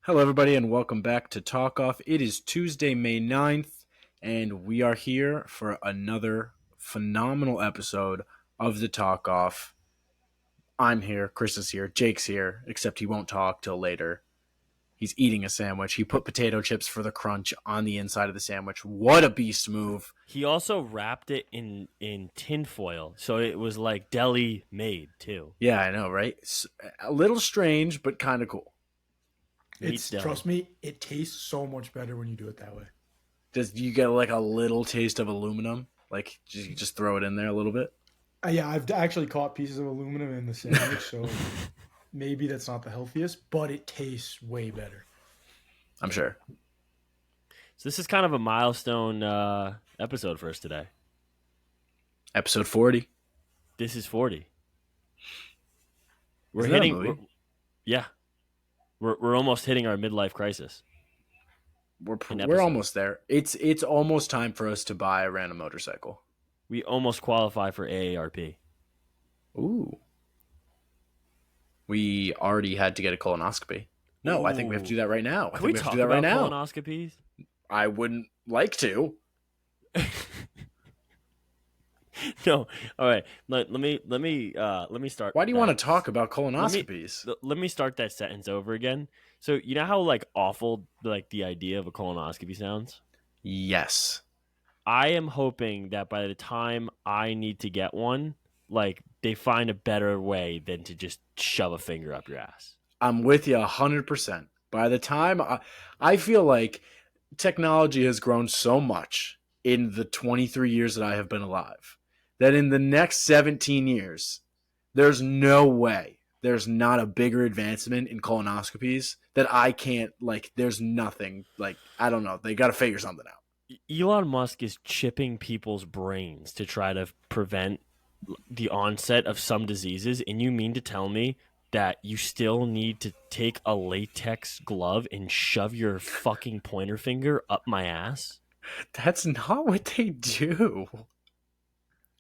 Hello, everybody, and welcome back to Talk Off. It is Tuesday, May 9th, and we are here for another phenomenal episode of the Talk Off. I'm here, Chris is here, Jake's here, except he won't talk till later. He's eating a sandwich. He put potato chips for the crunch on the inside of the sandwich. What a beast move. He also wrapped it in tinfoil, so it was like deli made too. Yeah, I know, right? It's a little strange, but kind of cool. Trust me, it tastes so much better when you do it that way. Does you get like a little taste of aluminum? Like, you just throw it in there a little bit? Yeah, I've actually caught pieces of aluminum in the sandwich, so maybe that's not the healthiest, but it tastes way better. I'm sure. So this is kind of a milestone episode for us today. Episode 40. This is 40. We're Isn't that a hitting. movie? Yeah, we're almost hitting our midlife crisis. We're almost there. It's almost time for us to buy a random motorcycle. We almost qualify for AARP. Ooh. We already had to get a colonoscopy. No, Ooh. I think we have to do that right now. Can we talk about colonoscopies? I wouldn't like to. No. All right. Let me start. Why do you want to talk about colonoscopies? Let me start that sentence over again. So you know how like awful like the idea of a colonoscopy sounds? Yes. I am hoping that by the time I need to get one, like they find a better way than to just shove a finger up your ass. I'm with you 100%. By the time I feel like technology has grown so much in the 23 years that I have been alive that in the next 17 years, there's no way there's not a bigger advancement in colonoscopies that I can't, like, there's nothing, like, I don't know. They got to figure something out. Elon Musk is chipping people's brains to try to prevent the onset of some diseases, and you mean to tell me that you still need to take a latex glove and shove your fucking pointer finger up my ass? That's not what they do.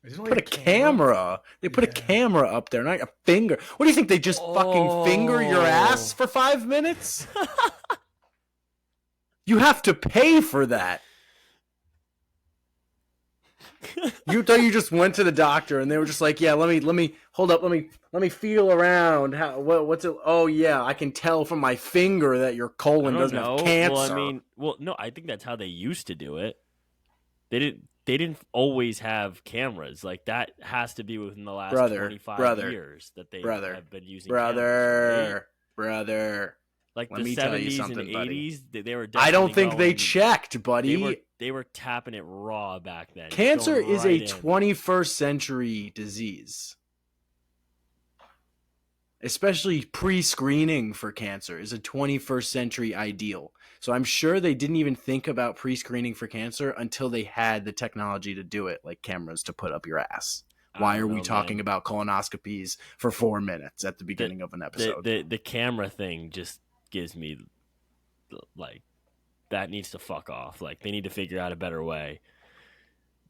Isn't it Put like a camera. They put a camera up there, not a finger. What do you think? They just fucking finger your ass for 5 minutes? You have to pay for that. You thought you just went to the doctor and they were just like, yeah, let me hold up, let me feel around. What's it? Oh yeah, I can tell from my finger that your colon doesn't have cancer. No, I think that's how they used to do it. They didn't always have cameras. Like that has to be within the last 25 years that they have been using cameras, right? Brother. Like Let the 70s and 80s, they were I don't think they checked, buddy. They were tapping it raw back then. Cancer is a 21st century disease. Especially pre-screening for cancer is a 21st century ideal. So I'm sure they didn't even think about pre-screening for cancer until they had the technology to do it, like cameras to put up your ass. Why are we talking about colonoscopies for 4 minutes at the beginning of an episode? The camera thing just gives me, like, that needs to fuck off. Like, they need to figure out a better way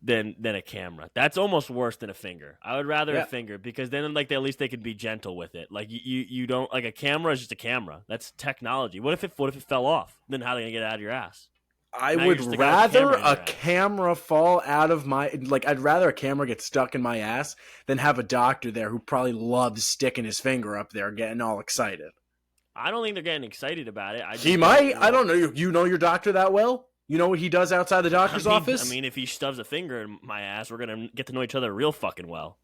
than a camera. That's almost worse than a finger. I would rather a finger, because then, like, at least they could be gentle with it. Like, you don't, like, a camera is just a camera. That's technology. What if it fell off? Then how are they gonna get it out of your ass? I would rather a camera fall out of my, like, I'd rather a camera get stuck in my ass than have a doctor there who probably loves sticking his finger up there getting all excited. I don't think they're getting excited about it. He might. I don't know. You know your doctor that well? You know what he does outside the doctor's office? I mean, if he shoves a finger in my ass, we're going to get to know each other real fucking well.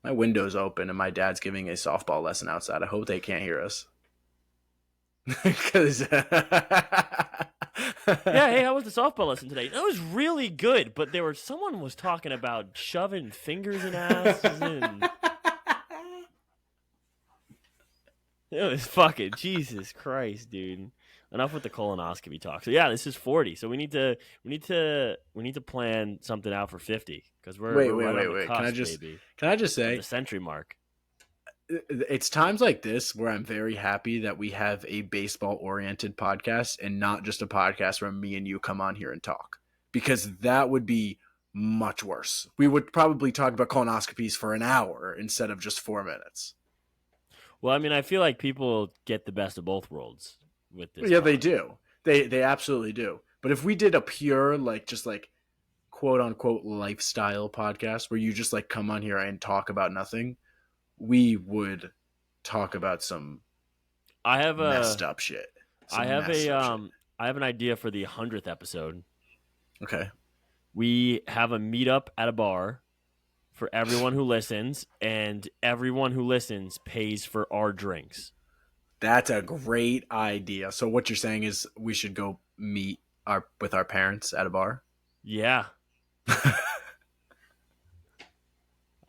My window's open and my dad's giving a softball lesson outside. I hope they can't hear us. Because yeah, hey, how was the softball lesson today? It was really good, but someone was talking about shoving fingers in asses and it was fucking Jesus Christ, dude. Enough with the colonoscopy talk. So yeah, this is 40. So we need to plan something out for 50 because we're wait. On the cusp, can I just say the century mark? It's times like this where I'm very happy that we have a baseball-oriented podcast and not just a podcast where me and you come on here and talk, because that would be much worse. We would probably talk about colonoscopies for an hour instead of just 4 minutes. Well, I mean, I feel like people get the best of both worlds. with this. Yeah, they pod. do. They absolutely do. But if we did a pure just quote unquote lifestyle podcast where you just come on here and talk about nothing, we would talk about some I have messed a up shit. I Some have messed a up shit. I have an idea for the 100th episode. Okay. We have a meetup at a bar for everyone who listens, and everyone who listens pays for our drinks. That's a great idea. So what you're saying is we should go meet with our parents at a bar? Yeah,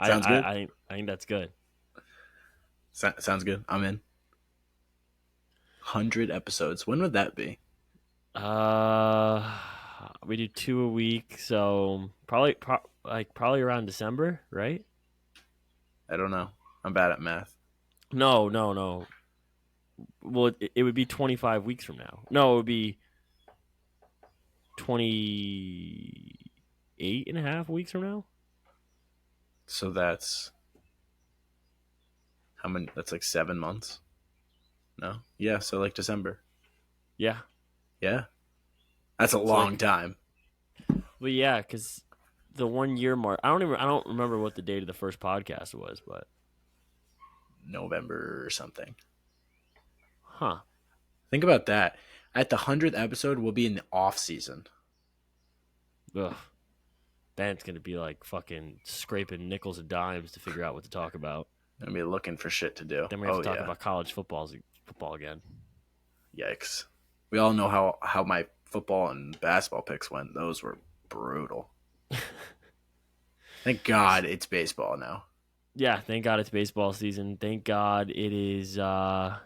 Sounds good. I think that's good. Sounds good. I'm in. 100 episodes. When would that be? We do 2 a week, so probably around December, right? I don't know. I'm bad at math. No. Well, it would be 25 weeks from now. No, it would be 28 and a half weeks from now. So that's how many? That's 7 months. No? Yeah, so December. Yeah. Yeah. That's a It's long time. Well, yeah, because the 1 year mark. I don't remember what the date of the first podcast was, but November or something. huh. Think about that. At the 100th episode, we'll be in the off season. Ugh. Then it's gonna be fucking scraping nickels and dimes to figure out what to talk about. I'm gonna be looking for shit to do. Then we have to talk about college football again. Yikes. We all know how my football and basketball picks went. Those were brutal. Thank God it's baseball now. Yeah, thank God it's baseball season. Thank God it is. The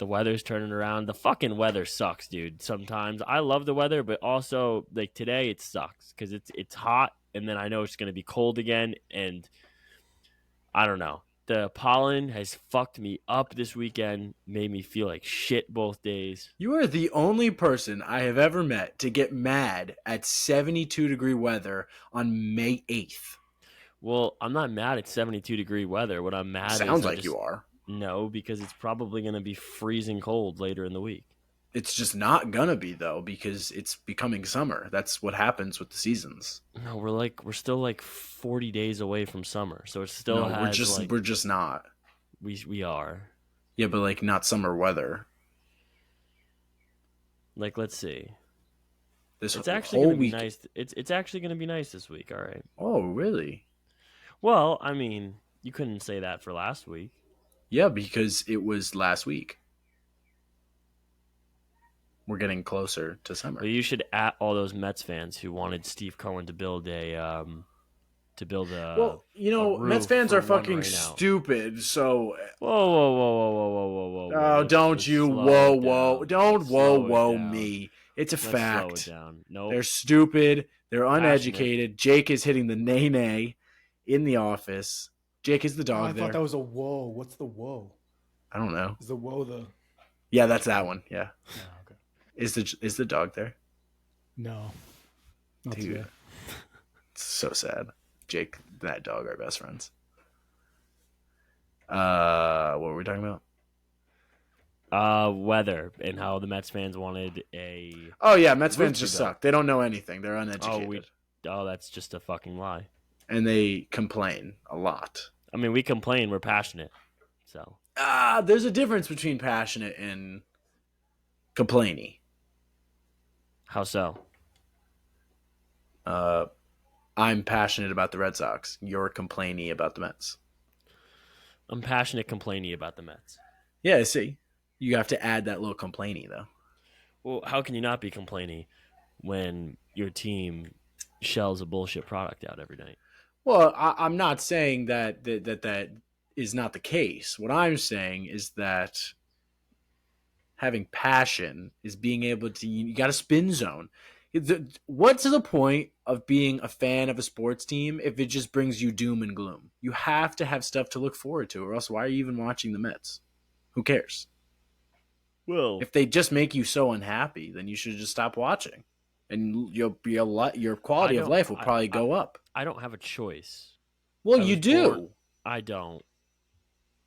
weather's turning around. The fucking weather sucks, dude. Sometimes I love the weather, but also today it sucks because it's hot, and then I know it's gonna be cold again, and I don't know. The pollen has fucked me up this weekend. Made me feel like shit both days. You are the only person I have ever met to get mad at 72-degree weather on May 8th. Well, I'm not mad at 72-degree weather. What I'm mad Sounds is like you are. No, because it's probably going to be freezing cold later in the week. It's just not gonna be though because it's becoming summer. That's what happens with the seasons. No, we're still 40 days away from summer, so it still No, has we're just not. we are. Yeah, but not summer weather. Let's see. This It's actually whole going to be week. nice. It's actually going to be nice this week. All right. Oh, really? Well, I mean, you couldn't say that for last week. Yeah, because it was last week. We're getting closer to summer. But you should at all those Mets fans who wanted Steve Cohen to build a Well, Mets fans are fucking stupid. So Whoa. oh, don't you whoa. Don't whoa down. me. It's a Let's fact. slow it down. Nope. They're stupid. They're uneducated. Jake is hitting the nay in the office. Jake is the dog I there. thought that was a whoa. What's the whoa? I don't know. Is the whoa the? Yeah, that's that one. Yeah. Oh, okay. Is the dog there? No. Not Dude, today. it's so sad. Jake and that dog are best friends. What were we talking about? Weather and how the Mets fans wanted a. Oh yeah, Mets fans Roots just ago. suck. They don't know anything. They're uneducated. Oh, that's just a fucking lie. And they complain a lot. I mean, we complain. We're passionate. So There's a difference between passionate and complainy. how so? I'm passionate about the Red Sox. You're complainy about the Mets. I'm passionate complaining about the Mets. Yeah, I see. You have to add that little complainy though. Well, how can you not be complaining when your team shells a bullshit product out every night? Well, I'm not saying that is not the case. What I'm saying is that having passion is being able to. You got a spin zone. What's the point of being a fan of a sports team if it just brings you doom and gloom? You have to have stuff to look forward to, or else why are you even watching the Mets? Who cares? Well, If they just make you so unhappy, then you should just stop watching, and your quality of life will probably go up. I don't have a choice. Well, I you was do. born- I don't.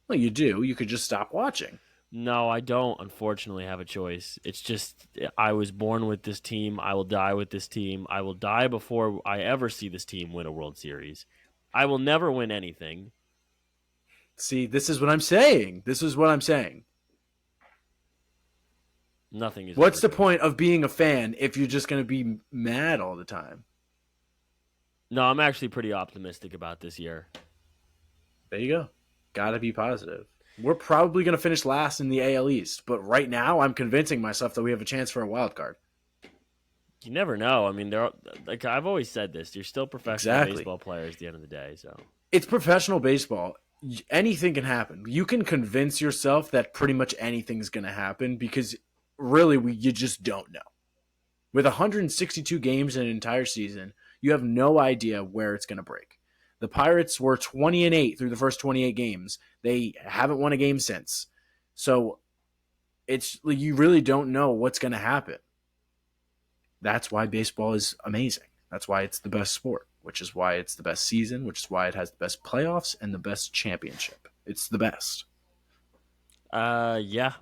Well, you do. You could just stop watching. No, I don't unfortunately have a choice. It's just I was born with this team. I will die with this team. I will die before I ever see this team win a World Series. I will never win anything. See, this is what I'm saying. This is what I'm saying. Nothing is What's ever the going to. point of being a fan if you're just going to be mad all the time? No, I'm actually pretty optimistic about this year. There you go. Got to be positive. We're probably going to finish last in the AL East, but right now I'm convincing myself that we have a chance for a wild card. You never know. I mean, there like I've always said this. You're still professional Exactly. baseball players at the end of the day. So It's professional baseball. Anything can happen. You can convince yourself that pretty much anything's going to happen because really you just don't know. With 162 games in an entire season, you have no idea where it's going to break. The Pirates were 20-8 through the first 28 games. They haven't won a game since. So it's you really don't know what's going to happen. That's why baseball is amazing. That's why it's the best sport, which is why it's the best season, which is why it has the best playoffs and the best championship. It's the best. yeah,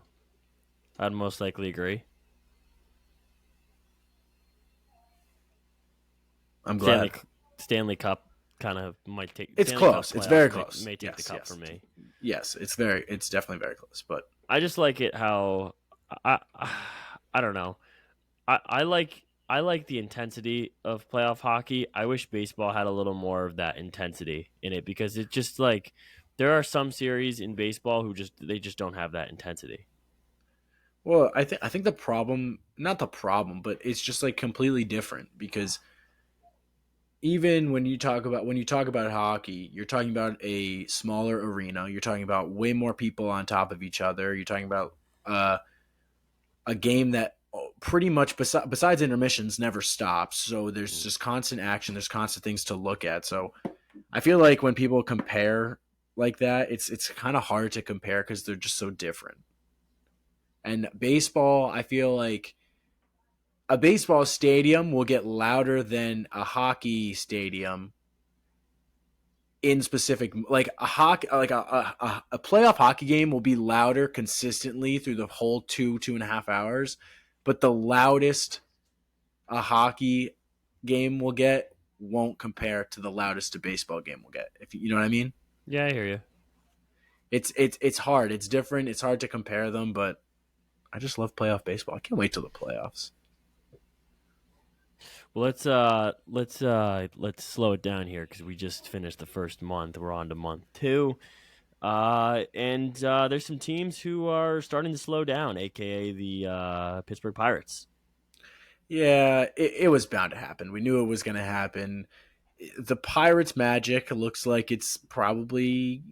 I'd most likely agree. I'm Stanley glad. Stanley Cup kind of might take It's Stanley Cup close. It's very playoffs may, close. may take the Yes, cup for yes. me. Yes, it's definitely very close, but I just like it how I I don't know. I like the intensity of playoff hockey. I wish baseball had a little more of that intensity in it because it just like there are some series in baseball who just don't have that intensity. well, I think the problem, not the problem, but it's just like completely different because even when you talk about hockey, you're talking about a smaller arena. You're talking about way more people on top of each other. You're talking about uh, a game that pretty much besides intermissions never stops. So there's Mm. just constant action. There's constant things to look at. So I feel like when people compare like that, it's kind of hard to compare because they're just so different. And baseball, I feel like a baseball stadium will get louder than a hockey stadium in specific, like a hockey, like a playoff hockey game will be louder consistently through the whole 2.5 hours, but the loudest a hockey game will get won't compare to the loudest a baseball game will get. If you know what I mean, Yeah, I hear you. it's hard. It's different. It's hard to compare them, but I just love playoff baseball. I can't wait till the playoffs. Well, let's slow it down here because we just finished the first month. We're on to month two. And there's some teams who are starting to slow down, aka the Pittsburgh Pirates. Yeah, it was bound to happen. We knew it was going to happen. The Pirates' magic looks like it's probably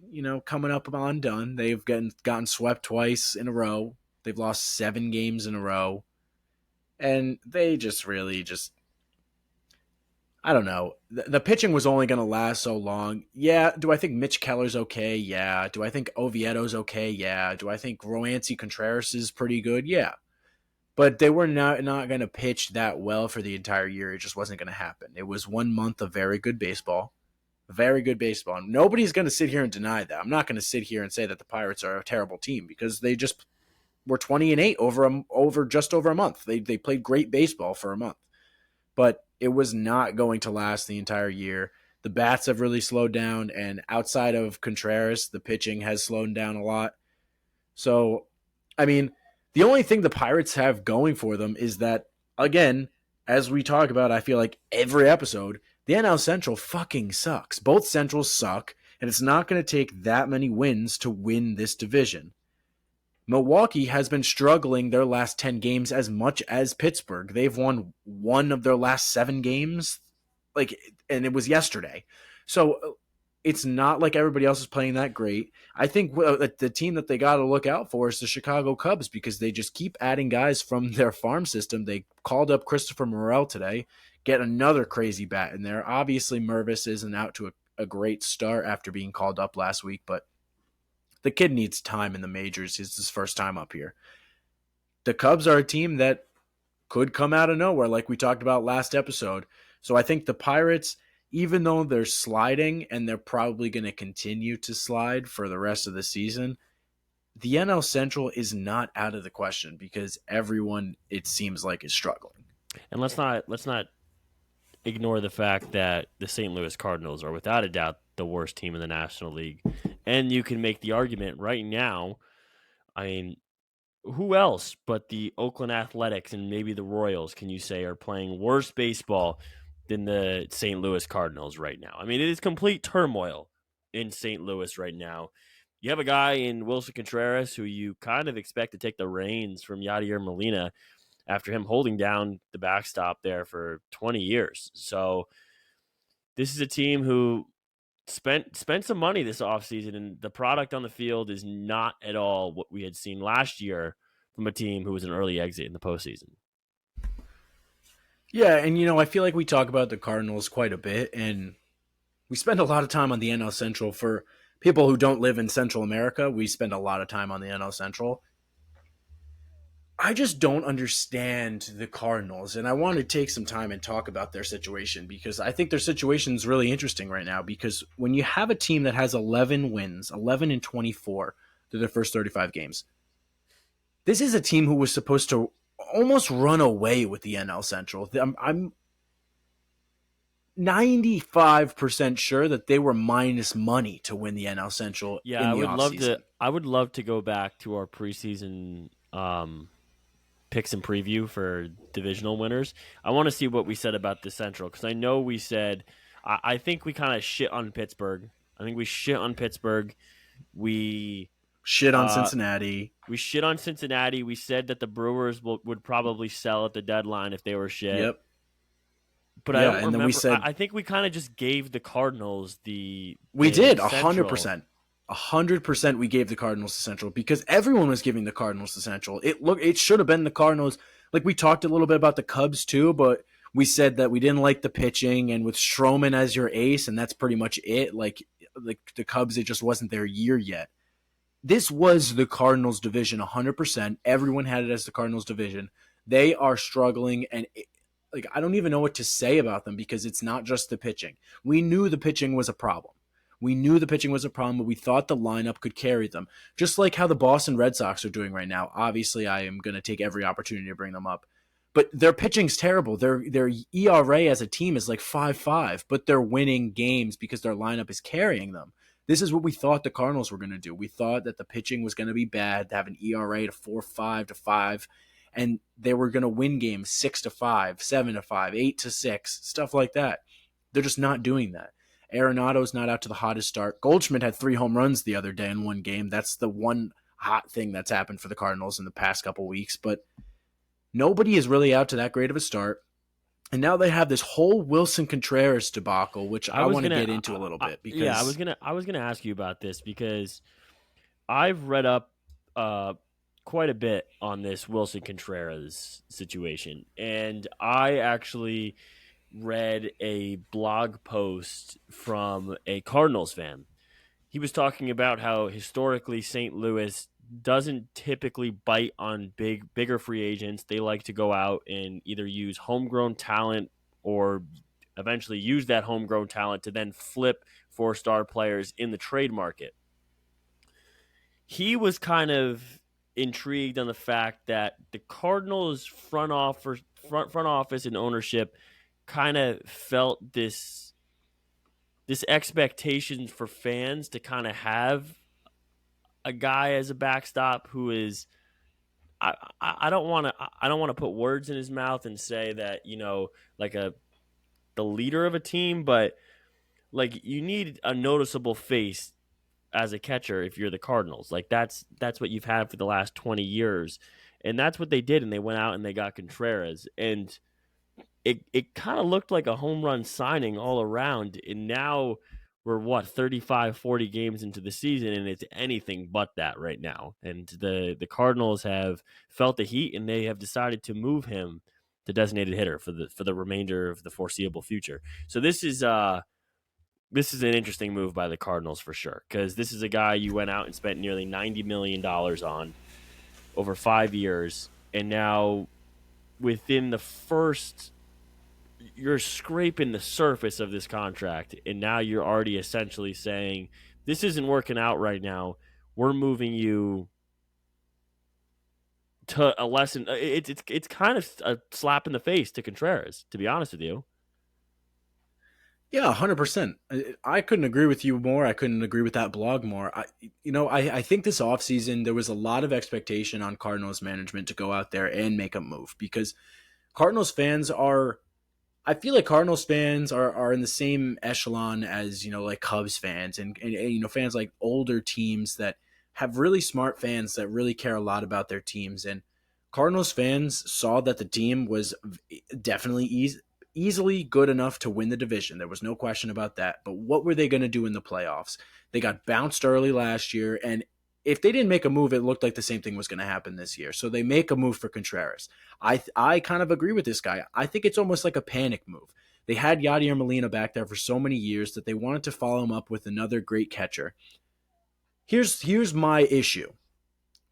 coming up undone. They've gotten swept twice in a row. They've lost 7 games in a row, and they just really just I don't know. The pitching was only going to last so long. Yeah. Do I think Mitch Keller's okay? Yeah. Do I think Ovietto's okay? Yeah. Do I think Roansy Contreras is pretty good? Yeah. But they were not going to pitch that well for the entire year. It just wasn't going to happen. It was 1 month of very good baseball. Very good baseball. Nobody's going to sit here and deny that. I'm not going to sit here and say that the Pirates are a terrible team because they just were 20-8 over just over a month. They played great baseball for a month, but it was not going to last the entire year. The bats have really slowed down, and outside of Contreras, the pitching has slowed down a lot. So, I mean, the only thing the Pirates have going for them is that, again, as we talk about, I feel like every episode, the NL Central fucking sucks. Both Centrals suck, and it's not going to take that many wins to win this division. Milwaukee has been struggling their last 10 games as much as Pittsburgh. They've won one of their last 7 games, like, and it was yesterday. So it's not like everybody else is playing that great. I think the team that they got to look out for is the Chicago Cubs because they just keep adding guys from their farm system. They called up Christopher Morel today, get another crazy bat in there. Obviously, Mervis isn't out to a great start after being called up last week, but the kid needs time in the majors. It's his first time up here. The Cubs are a team that could come out of nowhere, like we talked about last episode. So I think the Pirates, even though they're sliding and they're probably going to continue to slide for the rest of the season, the NL Central is not out of the question because everyone, it seems like, is struggling. And let's not ignore the fact that the St. Louis Cardinals are without a doubt the worst team in the National League. And you can make the argument right now, I mean, who else but the Oakland Athletics and maybe the Royals can you say are playing worse baseball than the St. Louis Cardinals right now? I mean, it is complete turmoil in St. Louis right now. You have a guy in Wilson Contreras who you kind of expect to take the reins from Yadier Molina after him holding down the backstop there for 20 years. So this is a team who spent some money this offseason, and the product on the field is not at all what we had seen last year from a team who was an early exit in the postseason. Yeah, and I feel like we talk about the Cardinals quite a bit, and we spend a lot of time on the NL Central. For people who don't live in Central America, we spend a lot of time on the NL Central. I just don't understand the Cardinals, and I want to take some time and talk about their situation because I think their situation is really interesting right now. Because when you have a team that has 11 wins, 11 and 24 through their first 35 games, this is a team who was supposed to almost run away with the NL Central. I'm 95% sure that they were minus money to win the NL Central Yeah, in I the would love to. offseason. I would love to go back to our preseason picks and preview for divisional winners. I want to see what we said about the Central because I know we said I think we kind of shit on Pittsburgh. I think we shit on Pittsburgh. We Shit on uh, Cincinnati. we shit on Cincinnati. We said that the Brewers would probably sell at the deadline if they were shit. Yep. But I Yeah, don't and then we remember. said I think we kind of just gave the Cardinals we the did Central. 100%. 100% we gave the Cardinals the Central because everyone was giving the Cardinals the Central. It should have been the Cardinals. Like we talked a little bit about the Cubs too, but we said that we didn't like the pitching and with Stroman as your ace, and that's pretty much it. Like the Cubs, it just wasn't their year yet. This was the Cardinals division 100%. Everyone had it as the Cardinals division. They are struggling, and like I don't even know what to say about them because it's not just the pitching. We knew the pitching was a problem. We knew the pitching was a problem, but we thought the lineup could carry them. Just like how the Boston Red Sox are doing right now. Obviously, I am going to take every opportunity to bring them up. But their pitching's terrible. Their ERA as a team is like 5.5, but they're winning games because their lineup is carrying them. This is what we thought the Cardinals were going to do. We thought that the pitching was going to be bad, to have an ERA to 4.5 to 5, and they were going to win games 6-5, 7-5, 8-6, stuff like that. They're just not doing that. Arenado's not out to the hottest start. Goldschmidt had 3 home runs the other day in one game. That's the one hot thing that's happened for the Cardinals in the past couple weeks. But nobody is really out to that great of a start. And now they have this whole Wilson Contreras debacle, which I want to get into a little bit because yeah, I was gonna ask you about this because I've read up quite a bit on this Wilson Contreras situation, and I actually read a blog post from a Cardinals fan. He was talking about how historically St. Louis doesn't typically bite on bigger free agents. They like to go out and either use homegrown talent or eventually use that homegrown talent to then flip 4-star players in the trade market. He was kind of intrigued on the fact that the Cardinals front office and ownership kind of felt this expectation for fans to kind of have a guy as a backstop who is I don't want to put words in his mouth and say that like the leader of a team, but like you need a noticeable face as a catcher if you're the Cardinals. Like that's what you've had for the last 20 years, and that's what they did, and they went out and they got Contreras, and it kind of looked like a home run signing all around. And now we're 35, 40 games into the season, and it's anything but that right now. And the Cardinals have felt the heat, and they have decided to move him to designated hitter for the remainder of the foreseeable future. So this is an interesting move by the Cardinals for sure, because this is a guy you went out and spent nearly $90 million on over 5 years, and now within the first you're scraping the surface of this contract, and now you're already essentially saying this isn't working out right now. We're moving you to a lesson. It's kind of a slap in the face to Contreras, to be honest with you. Yeah, 100%. I couldn't agree with you more. I couldn't agree with that blog more. I think this offseason there was a lot of expectation on Cardinals management to go out there and make a move because Cardinals fans are I feel like Cardinals fans are in the same echelon as, like Cubs fans and fans like older teams that have really smart fans that really care a lot about their teams. And Cardinals fans saw that the team was definitely easily good enough to win the division. There was no question about that. But what were they going to do in the playoffs? They got bounced early last year, and if they didn't make a move, it looked like the same thing was going to happen this year. So they make a move for Contreras. I kind of agree with this guy. I think it's almost like a panic move. They had Yadier Molina back there for so many years that they wanted to follow him up with another great catcher. Here's my issue.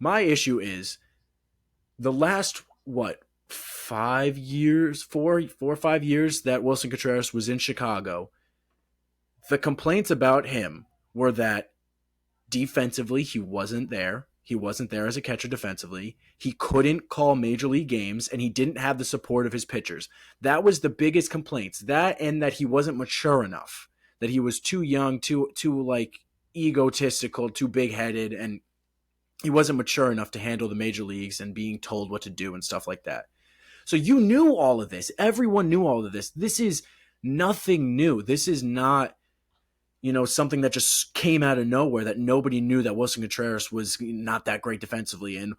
My issue is the last 5 years, 4 or 5 years that Wilson Contreras was in Chicago. The complaints about him were that defensively, he wasn't there. He wasn't there as a catcher defensively. He couldn't call major league games, and he didn't have the support of his pitchers. That was the biggest complaints. That and that he wasn't mature enough. That he was too young, too egotistical, too big headed, and he wasn't mature enough to handle the major leagues and being told what to do and stuff like that. So you knew all of this. Everyone knew all of this. This is nothing new. This is not something that just came out of nowhere, that nobody knew that Wilson Contreras was not that great defensively and,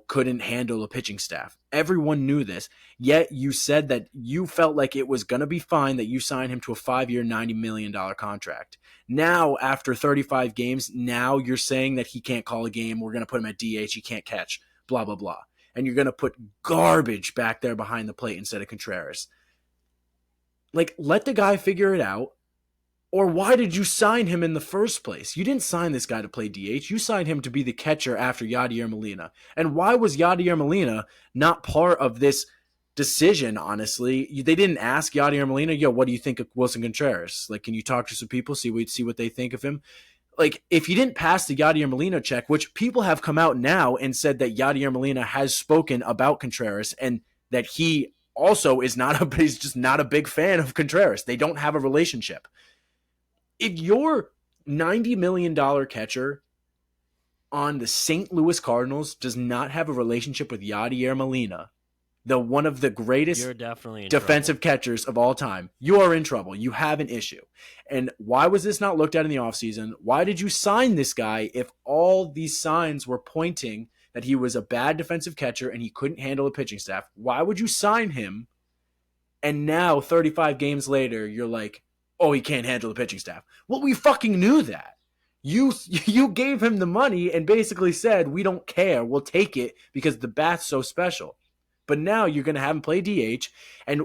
couldn't handle a pitching staff. Everyone knew this. Yet you said that you felt like it was going to be fine that you signed him to a 5-year, $90 million contract. Now, after 35 games, now you're saying that he can't call a game. We're going to put him at DH. He can't catch, blah, blah, blah. And you're going to put garbage back there behind the plate instead of Contreras. Let the guy figure it out. Or why did you sign him in the first place? You didn't sign this guy to play DH. You signed him to be the catcher after Yadier Molina. And why was Yadier Molina not part of this decision, honestly? They didn't ask Yadier Molina, what do you think of Wilson Contreras? Can you talk to some people, see what they think of him? If you didn't pass the Yadier Molina check, which people have come out now and said that Yadier Molina has spoken about Contreras and that he also is he's just not a big fan of Contreras. They don't have a relationship. If your $90 million catcher on the St. Louis Cardinals does not have a relationship with Yadier Molina, one of the greatest defensive catchers of all time, you are in trouble. You have an issue. And why was this not looked at in the offseason? Why did you sign this guy if all these signs were pointing that he was a bad defensive catcher and he couldn't handle a pitching staff? Why would you sign him? And now, 35 games later, you're like, oh, he can't handle the pitching staff. Well, we fucking knew that. You gave him the money and basically said, we don't care. We'll take it because the bat's so special. But now you're going to have him play DH. And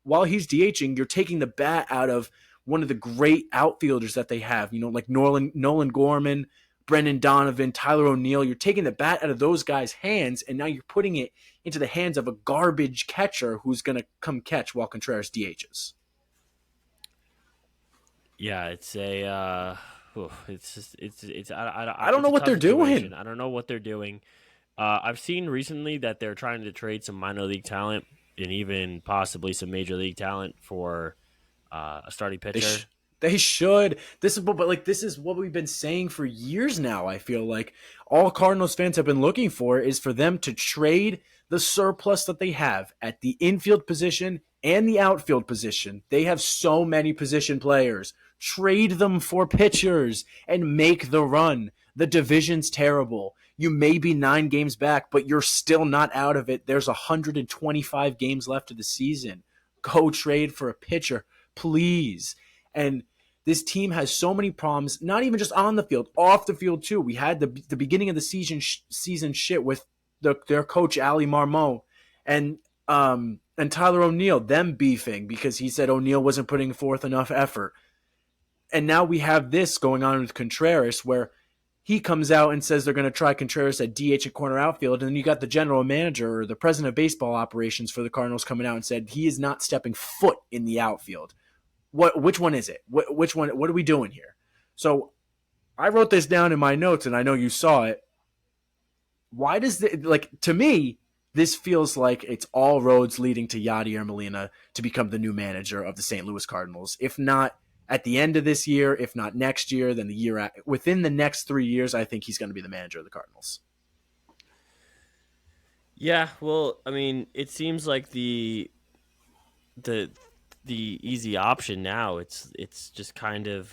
while he's DHing, you're taking the bat out of one of the great outfielders that they have. Like Nolan Gorman, Brendan Donovan, Tyler O'Neill. You're taking the bat out of those guys' hands, and now you're putting it into the hands of a garbage catcher who's going to come catch while Contreras DHs. Yeah, it's a. It's. I don't know what they're doing. I don't know what they're doing. I've seen recently that they're trying to trade some minor league talent and even possibly some major league talent for a starting pitcher. They should. This is what we've been saying for years now. I feel like all Cardinals fans have been looking for is for them to trade the surplus that they have at the infield position and the outfield position. They have so many position players. Trade them for pitchers and make the run. The division's terrible. You may be 9 games back, but you're still not out of it. There's 125 games left of the season. Go trade for a pitcher, please. And this team has so many problems, not even just on the field, off the field too. We had the beginning of the season shit with their coach, Ali Marmot, and Tyler O'Neill, them beefing because he said O'Neill wasn't putting forth enough effort. And now we have this going on with Contreras where he comes out and says they're going to try Contreras at DH and corner outfield. And then you got the general manager or the president of baseball operations for the Cardinals coming out and said he is not stepping foot in the outfield. Which one is it? Which one? What are we doing here? So I wrote this down in my notes, and I know you saw it. why does to me this feels like it's all roads leading to Yadier Molina to become the new manager of the St. Louis Cardinals. If not at the end of this year, if not next year, then the within the next 3 years, I think he's going to be the manager of the Cardinals. Yeah, well, I mean, it seems like the the easy option now. It's just kind of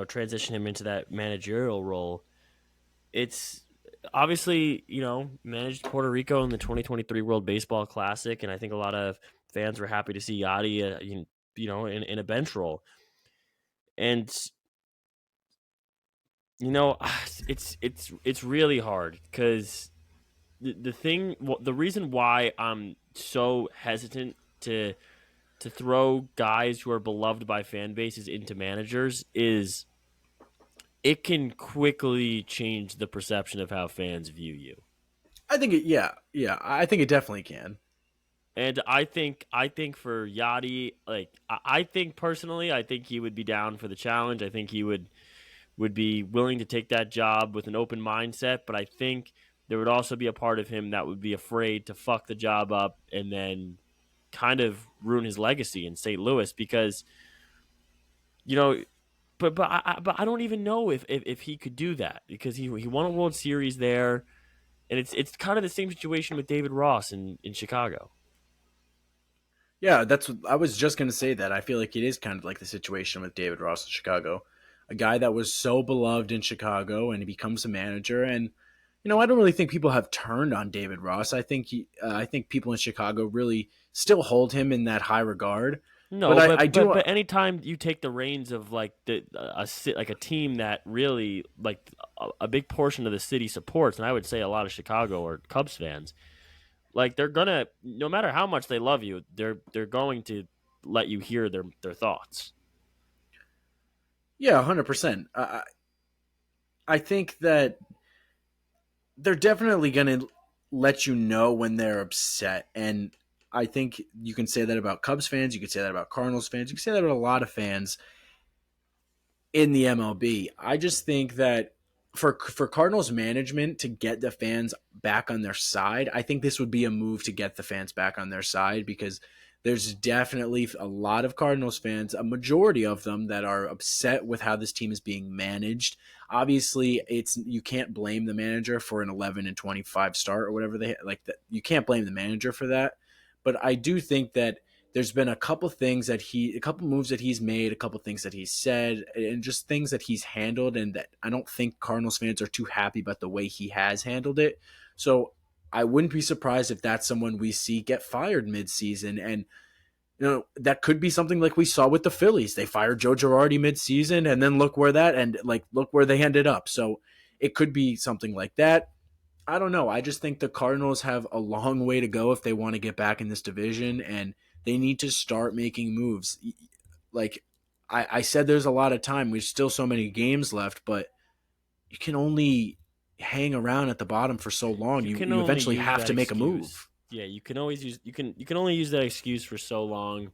transition him into that managerial role. It's obviously, managed Puerto Rico in the 2023 World Baseball Classic, and I think a lot of fans were happy to see Yachty, in a bench role. And it's really hard because the reason why I'm so hesitant to throw guys who are beloved by fan bases into managers is it can quickly change the perception of how fans view you. I think yeah, I think it definitely can. And I think for Yachty, like I think personally, I think he would be down for the challenge. I think he would be willing to take that job with an open mindset. But I think there would also be a part of him that would be afraid to fuck the job up and then kind of ruin his legacy in St. Louis because you know. But I don't even know if he could do that because he won a World Series there, and it's kind of the same situation with David Ross in Chicago. Yeah, that's what I was just going to say. That I feel like it is kind of like the situation with David Ross in Chicago, a guy that was so beloved in Chicago, and he becomes a manager. And I don't really think people have turned on David Ross. I think people in Chicago really still hold him in that high regard. But No, I do. but anytime you take the reins of like like a team that really like a big portion of the city supports, and I would say a lot of Chicago or Cubs fans, like they're gonna no matter how much they love you, they're going to let you hear their thoughts. Yeah, 100%. I think that they're definitely going to let you know when they're upset. And I think you can say that about Cubs fans. You could say that about Cardinals fans. You can say that about a lot of fans in the MLB. I just think that for Cardinals management to get the fans back on their side, I think this would be a move to get the fans back on their side because there's definitely a lot of Cardinals fans, a majority of them that are upset with how this team is being managed. Obviously, it's you can't blame the manager for an 11-25 start or whatever they like that. You can't blame the manager for that. But I do think that there's been a couple moves that he's made, a couple things that he's said, and just things that he's handled, and that I don't think Cardinals fans are too happy about the way he has handled it. So I wouldn't be surprised if that's someone we see get fired midseason, and that could be something like we saw with the Phillies. They fired Joe Girardi midseason, and then look where they ended up. So it could be something like that. I don't know. I just think the Cardinals have a long way to go if they want to get back in this division, and they need to start making moves. Like I said, there's a lot of time. There's still so many games left, but you can only hang around at the bottom for so long. You can You only eventually use have that to make a excuse. move. Yeah, you can always use you can only use that excuse for so long.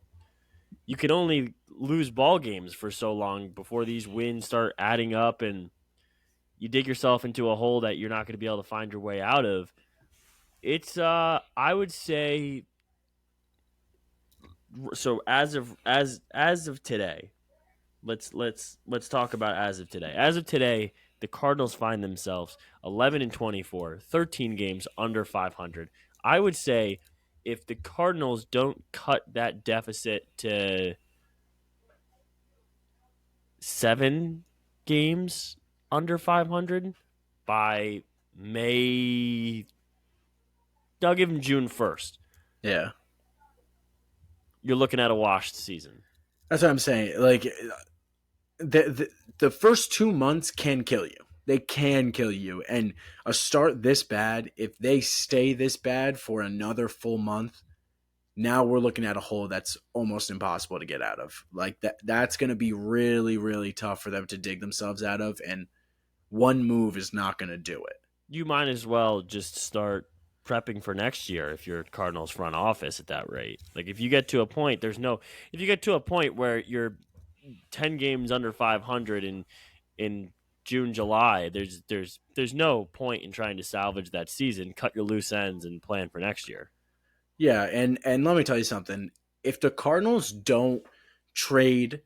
You can only lose ball games for so long before these wins start adding up and you dig yourself into a hole that you're not going to be able to find your way out of. It's I would say so as of today. Let's talk about as of today. As of today, the Cardinals find themselves 11-24, 13 games under 500. I would say if the Cardinals don't cut that deficit to 7 games under 500 by May, I'll give them June 1st. Yeah, You're looking at a washed season. that's what I'm saying. Like the first 2 months can kill you. They can kill you, and a start this bad, if they stay this bad for another full month, now we're looking at a hole that's almost impossible to get out of. Like that's going to be really really tough for them to dig themselves out of, and one move is not going to do it. You might as well just start prepping for next year if you're Cardinals front office at that rate. Like if you get to a point, if you get to a point where you're 10 games under 500 in June, July. There's no point in trying to salvage that season. Cut your loose ends and plan for next year. Yeah, and let me tell you something. If the Cardinals don't trade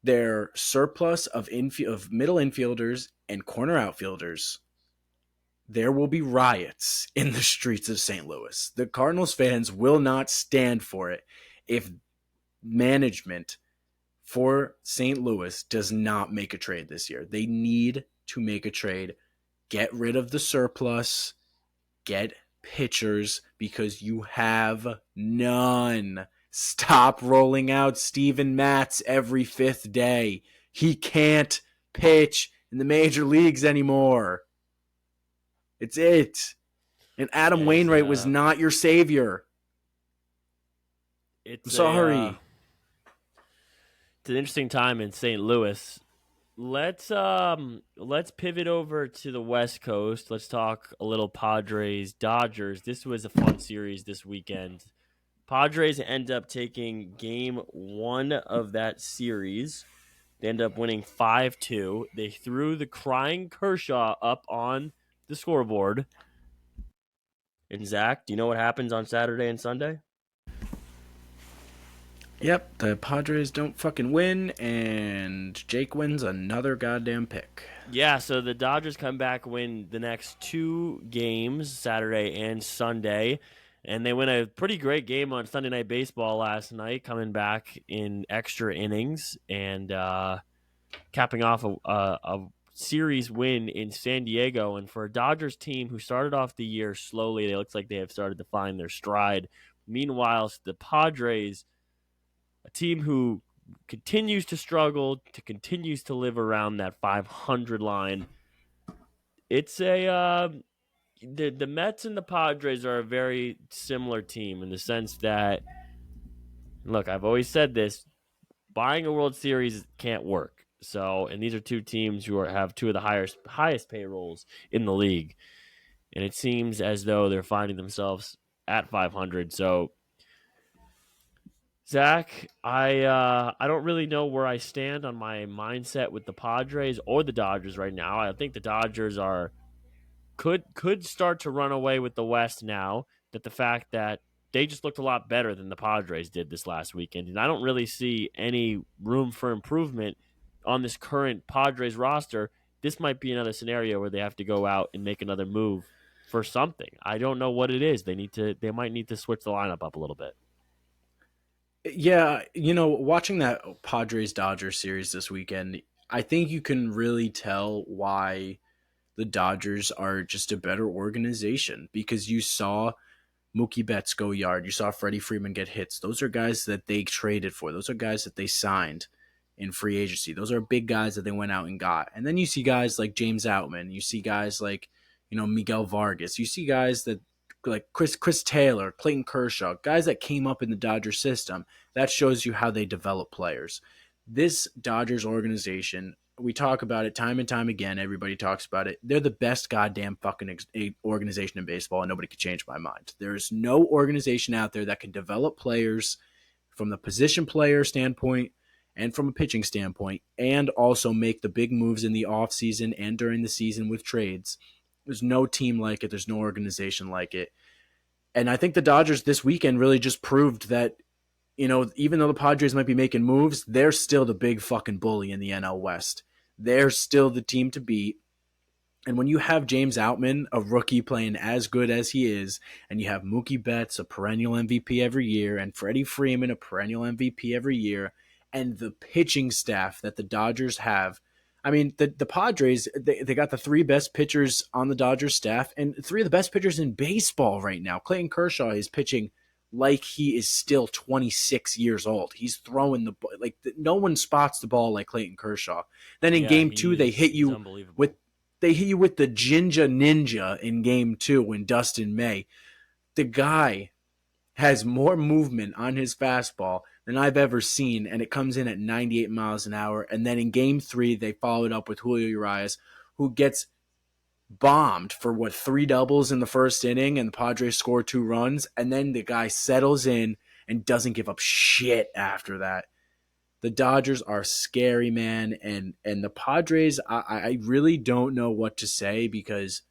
their surplus of middle infielders and corner outfielders, there will be riots in the streets of St. Louis. The Cardinals fans will not stand for it if management for St. Louis does not make a trade this year. They need to make a trade, get rid of the surplus, get pitchers because you have none. Stop rolling out Steven Matz every fifth day. He can't pitch in the major leagues anymore. It's it. And Adam It is, Wainwright was not your savior. I'm it's sorry. it's an interesting time in St. Louis. Let's pivot over to the West Coast. Let's talk a little Padres Dodgers. This was a fun series this weekend. Padres end up taking game 1 of that series. They end up winning 5-2. They threw the crying Kershaw up on the scoreboard. And Zach, do you know what happens on Saturday and Sunday? Yep, the Padres don't fucking win, and Jake wins another goddamn pick. Yeah, so the Dodgers come back, win the next 2 games, Saturday and Sunday, and they win a pretty great game on Sunday Night Baseball last night, coming back in extra innings and capping off a series win in San Diego. And for a Dodgers team who started off the year slowly, it looks like they have started to find their stride. Meanwhile, the Padres, a team who continues to struggle, continues to live around that 500 line. It's the Mets and the Padres are a very similar team in the sense that, look, I've always said this, buying a World Series can't work. So, and these are 2 teams who have 2 of the highest payrolls in the league, and it seems as though they're finding themselves at 500. So, Zach, I don't really know where I stand on my mindset with the Padres or the Dodgers right now. I think the Dodgers could start to run away with the West now. That the fact that they just looked a lot better than the Padres did this last weekend, and I don't really see any room for improvement on this current Padres roster. This might be another scenario where they have to go out and make another move for something. I don't know what it is. They might need to switch the lineup up a little bit. Yeah, watching that Padres Dodgers series this weekend, I think you can really tell why the Dodgers are just a better organization because you saw Mookie Betts go yard. You saw Freddie Freeman get hits. Those are guys that they traded for. Those are guys that they signed in free agency. Those are big guys that they went out and got. And then you see guys like James Outman. You see guys like, Miguel Vargas. You see guys that like Chris Taylor, Clayton Kershaw, guys that came up in the Dodgers system. That shows you how they develop players. This Dodgers organization, we talk about it time and time again. Everybody talks about it. They're the best goddamn fucking organization in baseball, and nobody can change my mind. There's no organization out there that can develop players from the position player standpoint and from a pitching standpoint, and also make the big moves in the offseason and during the season with trades. There's no team like it. There's no organization like it. And I think the Dodgers this weekend really just proved that, even though the Padres might be making moves, they're still the big fucking bully in the NL West. They're still the team to beat. And when you have James Outman, a rookie playing as good as he is, and you have Mookie Betts, a perennial MVP every year, and Freddie Freeman, a perennial MVP every year, and the pitching staff that the Dodgers have, I mean, the Padres, they got the 3 best pitchers on the Dodgers staff and 3 of the best pitchers in baseball right now. Clayton Kershaw is pitching like he is still 26 years old. He's throwing the like no one spots the ball like Clayton Kershaw. Then in game 2, they hit you with the Jinja Ninja in game 2 when Dustin May. The guy has more movement on his fastball than I've ever seen, and it comes in at 98 miles an hour. And then in game 3, they followed up with Julio Urias, who gets bombed for 3 doubles in the first inning, and the Padres score 2 runs, and then the guy settles in and doesn't give up shit after that. The Dodgers are scary, man, and the Padres, I really don't know what to say because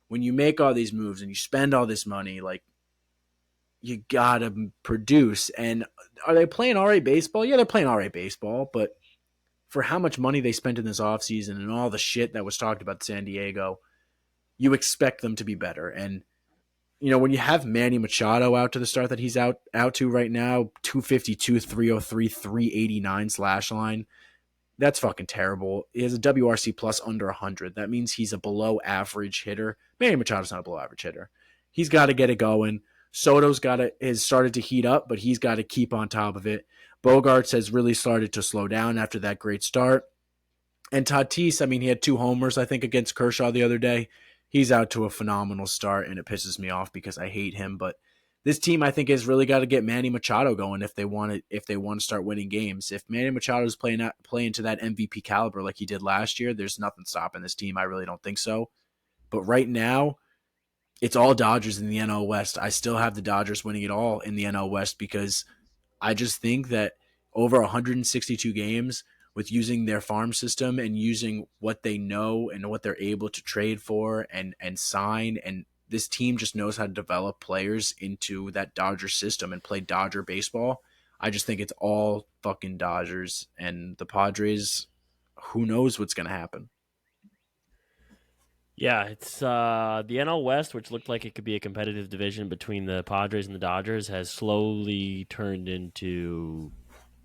when you make all these moves and you spend all this money, like you gotta produce. And are they playing all right baseball? Yeah, they're playing all right baseball, but for how much money they spent in this offseason and all the shit that was talked about San Diego, you expect them to be better. And when you have Manny Machado out to the start that he's out to right now, 252, 303, 389 slash line, that's fucking terrible. He has a WRC plus under 100. That means he's a below average hitter. Manny Machado's not a below average hitter. He's got to get it going. Soto's has started to heat up, but he's got to keep on top of it. Bogarts has really started to slow down after that great start. And Tatis, I mean, he had 2 homers, I think, against Kershaw the other day. He's out to a phenomenal start, and it pisses me off because I hate him. But this team, I think, has really got to get Manny Machado going if they want to start winning games. If Manny Machado is playing to that MVP caliber like he did last year, there's nothing stopping this team. I really don't think so. But right now, it's all Dodgers in the NL West. I still have the Dodgers winning it all in the NL West because I just think that over 162 games with using their farm system and using what they know and what they're able to trade for and sign, and this team just knows how to develop players into that Dodger system and play Dodger baseball. I just think it's all fucking Dodgers, and the Padres, who knows what's going to happen. Yeah, it's the NL West, which looked like it could be a competitive division between the Padres and the Dodgers, has slowly turned into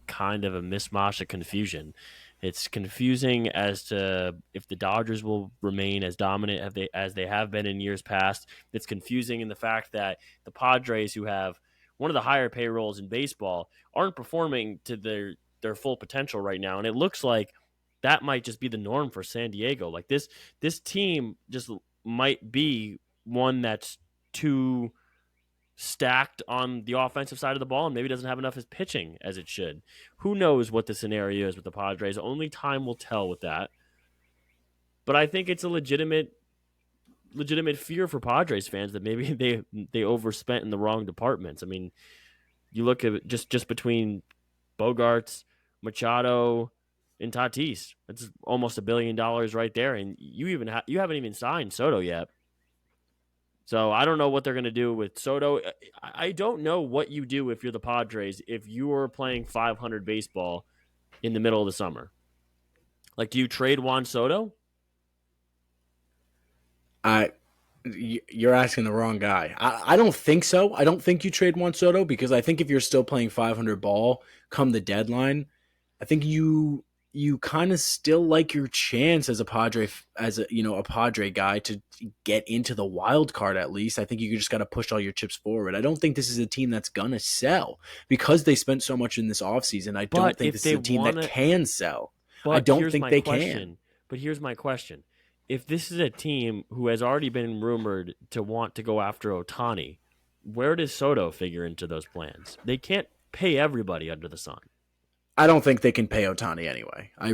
kind of a mishmash of confusion. It's confusing as to if the Dodgers will remain as dominant as they have been in years past. It's confusing in the fact that the Padres, who have one of the higher payrolls in baseball, aren't performing to their full potential right now, and it looks like that might just be the norm for San Diego. Like this team just might be one that's too stacked on the offensive side of the ball and maybe doesn't have enough as pitching as it should. Who knows what the scenario is with the Padres? Only time will tell with that. But I think it's a legitimate fear for Padres fans that maybe they overspent in the wrong departments. I mean, you look at it just between Bogarts, Machado, and Tatis. It's almost $1 billion right there, and you haven't even signed Soto yet. So I don't know what they're going to do with Soto. I don't know what you do if you're the Padres if you're playing 500 baseball in the middle of the summer. Like, do you trade Juan Soto? You're asking the wrong guy. I don't think so. I don't think you trade Juan Soto because I think if you're still playing 500 ball come the deadline, I think you kind of still like your chance as a Padre, a Padre guy to get into the wild card at least. I think you just got to push all your chips forward. I don't think this is a team that's gonna sell because they spent so much in this offseason. I don't think this is a team that can sell. I don't think they can. But here's my question. If this is a team who has already been rumored to want to go after Ohtani, where does Soto figure into those plans? They can't pay everybody under the sun. I don't think they can pay Ohtani anyway. I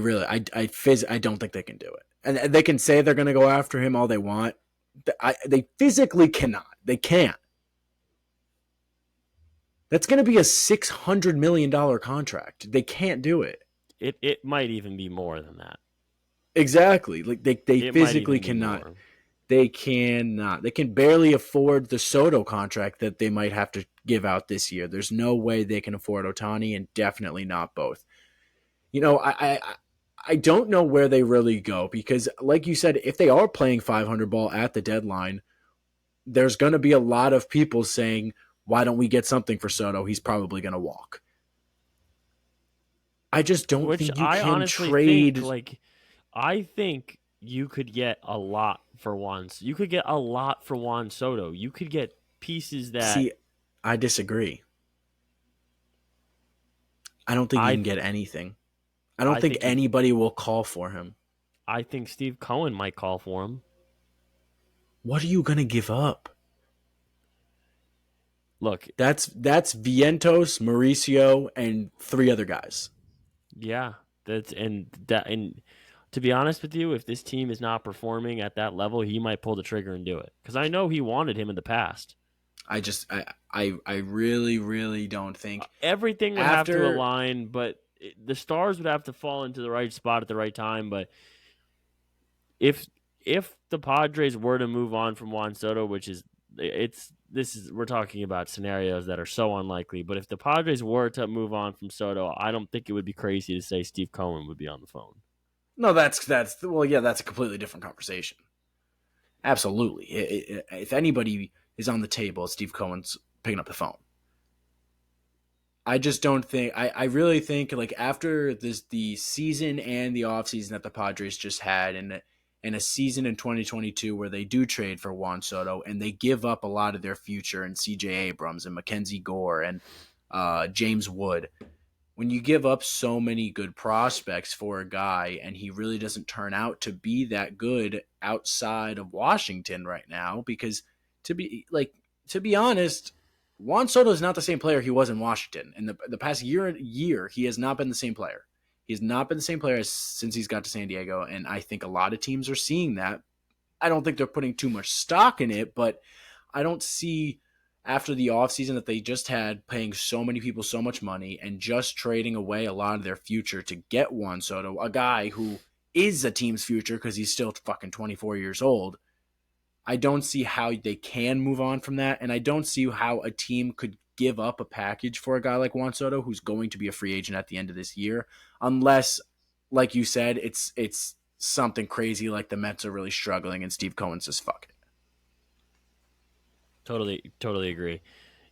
don't think they can do it. And they can say they're going to go after him all they want. They physically cannot. They can't. That's going to be a $600 million contract. They can't do it. It might even be more than that. Exactly. Like they physically cannot. They cannot. They can barely afford the Soto contract that they might have to give out this year. There's no way they can afford Ohtani, and definitely not both. I don't know where they really go because, like you said, if they are playing 500 ball at the deadline, there's going to be a lot of people saying, why don't we get something for Soto? He's probably going to walk. I just don't think you can trade. I think you could get a lot for Juan. You could get a lot for Juan Soto. You could get pieces that. See, I disagree. I don't think you can get anything. I don't think anybody will call for him. I think Steve Cohen might call for him. What are you going to give up? Look, that's Vientos, Mauricio, and 3 other guys. Yeah, and to be honest with you, if this team is not performing at that level, he might pull the trigger and do it. Because I know he wanted him in the past. I really, really don't think everything would have to align, but the stars would have to fall into the right spot at the right time. But if the Padres were to move on from Juan Soto, which is we're talking about scenarios that are so unlikely. But if the Padres were to move on from Soto, I don't think it would be crazy to say Steve Cohen would be on the phone. No, that's well, yeah, that's a completely different conversation. Absolutely. If anybody is on the table, Steve Cohen's picking up the phone. I just don't think I really think like after the season and the offseason that the Padres just had and a season in 2022 where they do trade for Juan Soto and they give up a lot of their future in CJ Abrams and Mackenzie Gore and James Wood. When you give up so many good prospects for a guy and he really doesn't turn out to be that good outside of Washington right now, because to be honest, Juan Soto is not the same player he was in Washington. In the past year, he has not been the same player. He has not been the same player since he's got to San Diego, and I think a lot of teams are seeing that. I don't think they're putting too much stock in it, but I don't see after the offseason that they just had, paying so many people so much money and just trading away a lot of their future to get Juan Soto, a guy who is a team's future because he's still fucking 24 years old. I don't see how they can move on from that, and I don't see how a team could give up a package for a guy like Juan Soto who's going to be a free agent at the end of this year, unless, like you said, it's something crazy like the Mets are really struggling and Steve Cohen says fuck it. Totally agree.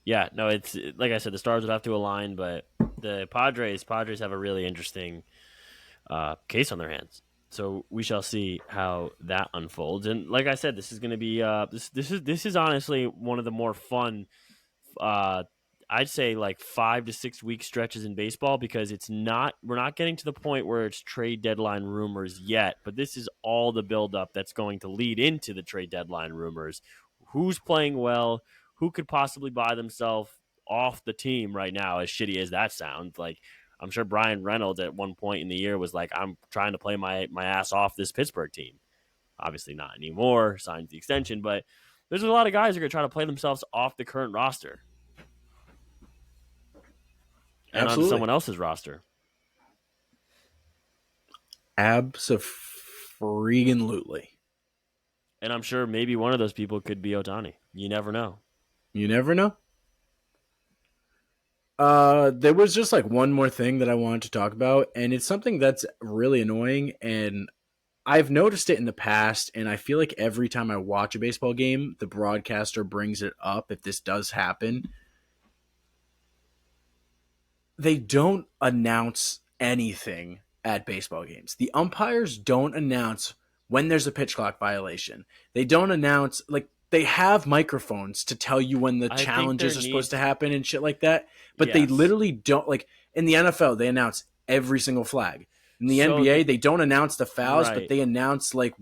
Yeah, no, it's like I said, the stars would have to align, but the Padres have a really interesting case on their hands. So we shall see how that unfolds. And like I said, this is going to be this is honestly one of the more fun. Uh, I'd say like 5 to 6 week stretches in baseball because we're not getting to the point where it's trade deadline rumors yet, but this is all the buildup that's going to lead into the trade deadline rumors. Who's playing well? Who could possibly buy themselves off the team right now? As shitty as that sounds, like I'm sure Brian Reynolds at one point in the year was like, "I'm trying to play my ass off this Pittsburgh team." Obviously, not anymore. Signs the extension, but there's a lot of guys who are going to try to play themselves off the current roster and onto Absolutely. someone else's roster. Abso-freaking-lutely. And I'm sure maybe one of those people could be Ohtani. You never know. You never know. There was just like one more thing that I wanted to talk about, and it's something that's really annoying, and I've noticed it in the past, and I feel like every time I watch a baseball game, the broadcaster brings it up if this does happen. They don't announce anything at baseball games. The umpires don't announce when there's a pitch clock violation. They don't announce, like, they have microphones to tell you when the challenges are supposed to happen and shit like that, but they literally don't. Like, in the NFL, they announce every single flag. In the NBA, they don't announce the fouls, but they announce, like,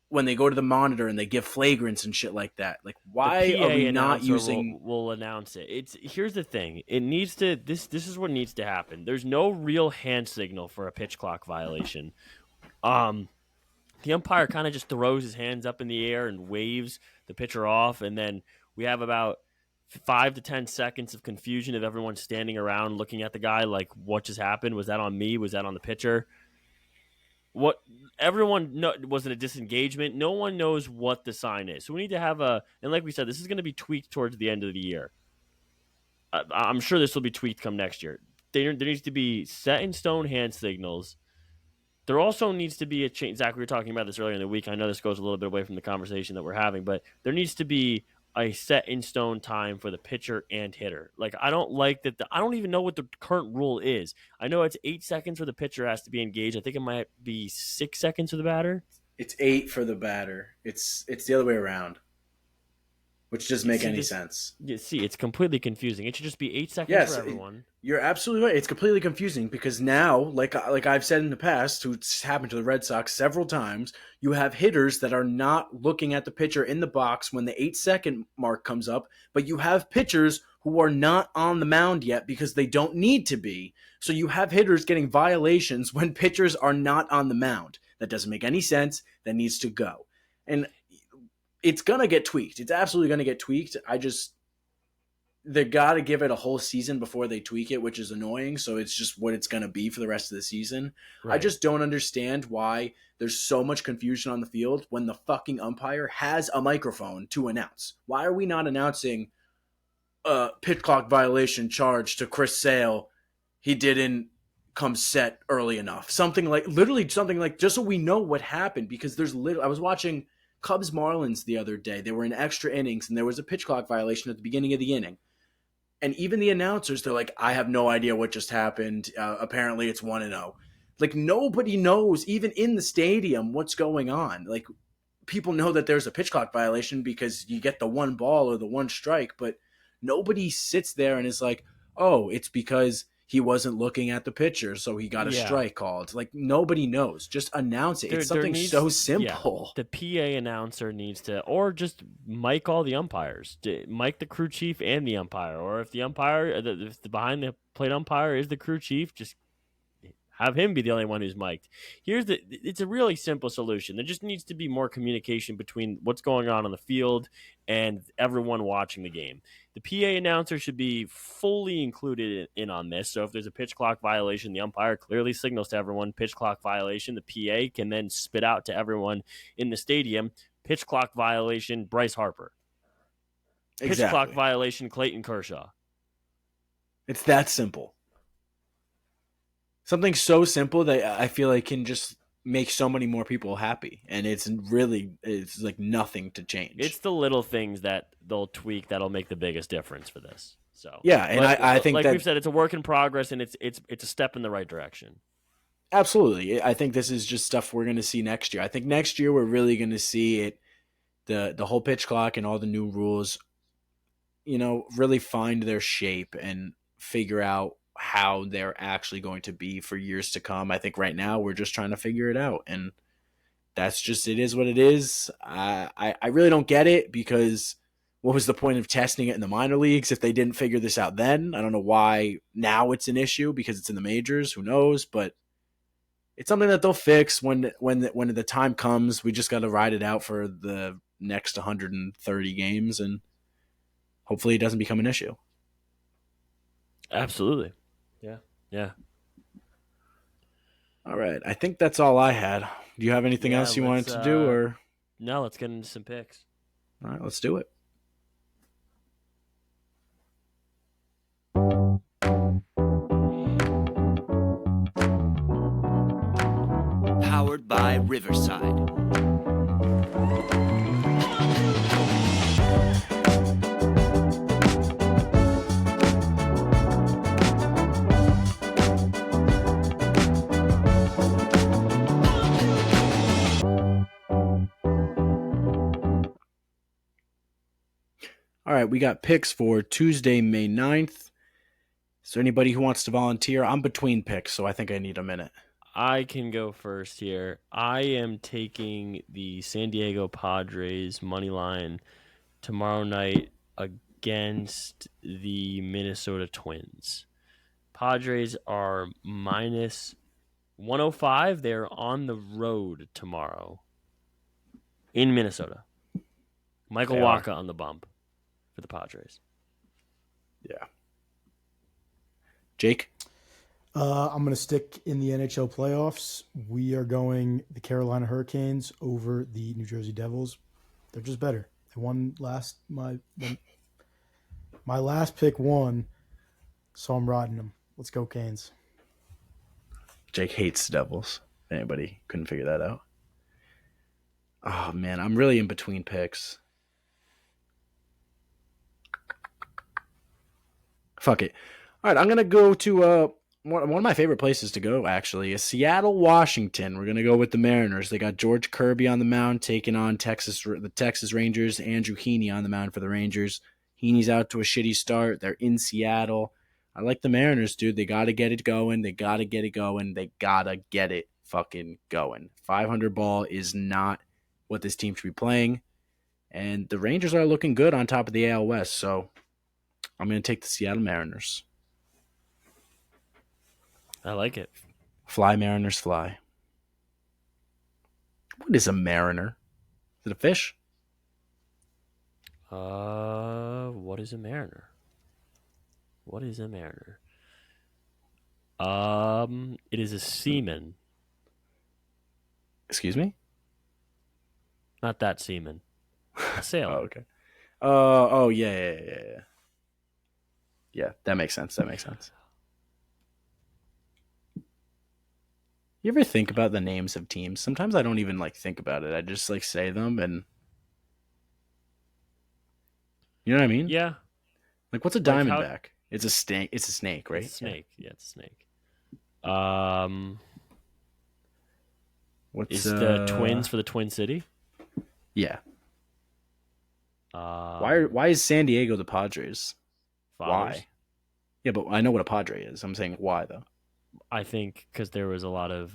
when they go to the monitor and they give flagrants and shit like that. Like, why are we not using? Will announce it. Here's the thing. It needs to. This is what needs to happen. There's no real hand signal for a pitch clock violation. The umpire kind of just throws his hands up in the air and waves the pitcher off, and then we have about 5 to 10 seconds of confusion of everyone standing around looking at the guy like, what just happened? Was that on me? Was that on the pitcher? What everyone was it a disengagement? No one knows what the sign is. So we need to have and like we said, this is going to be tweaked towards the end of the year. I'm sure this will be tweaked come next year. There needs to be set in stone hand signals. There also needs to be a change. Zach, we were talking about this earlier in the week. I know this goes a little bit away from the conversation that we're having, but there needs to be a set in stone time for the pitcher and hitter. Like, I don't like that. I don't even know what the current rule is. I know it's 8 seconds for the pitcher has to be engaged. I think it might be 6 seconds for the batter. It's 8 for the batter. It's the other way around, which doesn't make any sense. See, it's completely confusing. It should just be 8 seconds for everyone. You're absolutely right. It's completely confusing because now, like I've said in the past, it's happened to the Red Sox several times, you have hitters that are not looking at the pitcher in the box when the 8-second mark comes up, but you have pitchers who are not on the mound yet because they don't need to be. So you have hitters getting violations when pitchers are not on the mound. That doesn't make any sense. That needs to go. And it's going to get tweaked. It's absolutely going to get tweaked. they got to give it a whole season before they tweak it, which is annoying. So it's just what it's going to be for the rest of the season. I Right. just don't understand why there's so much confusion on the field when the fucking umpire has a microphone to announce. Why are we not announcing a pitch clock violation charge to Chris Sale? He didn't come set early enough. Literally something like, just so we know what happened, because I was watching Cubs Marlins the other day. They were in extra innings and there was a pitch clock violation at the beginning of the inning. And even the announcers, they're like, I have no idea what just happened. Apparently it's 1-0. Like, nobody knows, even in the stadium, what's going on. Like, people know that there's a pitch clock violation because you get the one ball or the one strike, but nobody sits there and is like, oh, it's because he wasn't looking at the pitcher, so he got a Yeah. strike called. Like, nobody knows. Just announce it. It's something so simple. The PA announcer needs to, or just mic all the umpires, mic the crew chief and the umpire, or if the umpire, if the behind the plate umpire is the crew chief, just have him be the only one who's mic'd. It's a really simple solution. There just needs to be more communication between what's going on the field and everyone watching the game. The PA announcer should be fully included in on this. So if there's a pitch clock violation, the umpire clearly signals to everyone pitch clock violation. The PA can then spit out to everyone in the stadium pitch clock violation, Bryce Harper. Pitch clock violation, Clayton Kershaw. It's that simple. Something so simple that I feel like can just make so many more people happy. And it's like nothing to change. It's the little things that they'll tweak that'll make the biggest difference for this. So yeah, and I think like that, we've said, it's a work in progress, and it's a step in the right direction. Absolutely. I think this is just stuff we're going to see next year. I think next year we're really going to see it, the whole pitch clock and all the new rules, really find their shape and figure out how they're actually going to be for years to come. I think right now we're just trying to figure it out, and that's just, it is what it is. I really don't get it, because what was the point of testing it in the minor leagues if they didn't figure this out then? I don't know why now it's an issue because it's in the majors. Who knows? But it's something that they'll fix when the time comes. We just got to ride it out for the next 130 games, and hopefully it doesn't become an issue. Absolutely. Yeah. All right. I think that's all I had. Do you have anything else you wanted to do, or? No, let's get into some picks. All right, let's do it. Powered by Riverside. All right, we got picks for Tuesday, May 9th. Is there anybody who wants to volunteer? I'm between picks, so I think I need a minute. I can go first here. I am taking the San Diego Padres money line tomorrow night against the Minnesota Twins. Padres are minus 105. They're on the road tomorrow in Minnesota. Michael Wacha on the bump for the Padres. Yeah. Jake? I'm going to stick in the NHL playoffs. We are going the Carolina Hurricanes over the New Jersey Devils. They're just better. They won my last pick won, so I'm riding them. Let's go Canes. Jake hates Devils. Anybody couldn't figure that out? Oh, man, I'm really in between picks. Fuck it. All right, I'm going to go to one of my favorite places to go, actually, is Seattle, Washington. We're going to go with the Mariners. They got George Kirby on the mound taking on the Texas Rangers. Andrew Heaney on the mound for the Rangers. Heaney's out to a shitty start. They're in Seattle. I like the Mariners, dude. They got to get it going. They got to get it going. They got to get it fucking going. 500 ball is not what this team should be playing. And the Rangers are looking good on top of the AL West, so I'm going to take the Seattle Mariners. I like it. Fly, Mariners, fly. What is a mariner? Is it a fish? What is a mariner? What is a mariner? It is a seaman. Excuse me? Not that seaman. A sailor. Oh, okay. Oh, yeah. Yeah, that makes sense. You ever think about the names of teams? Sometimes I don't even like think about it. I just like say them, and you know what I mean? Yeah. Like, what's a Like how- diamondback? It's a snake. It's a snake, right? It's a snake. Yeah, it's a snake. Um, What's is the Twins for the Twin City? Yeah. Um, Why is San Diego the Padres? Fathers? Why? Yeah, but I know what a Padre is. I'm saying why though. I think because there was a lot of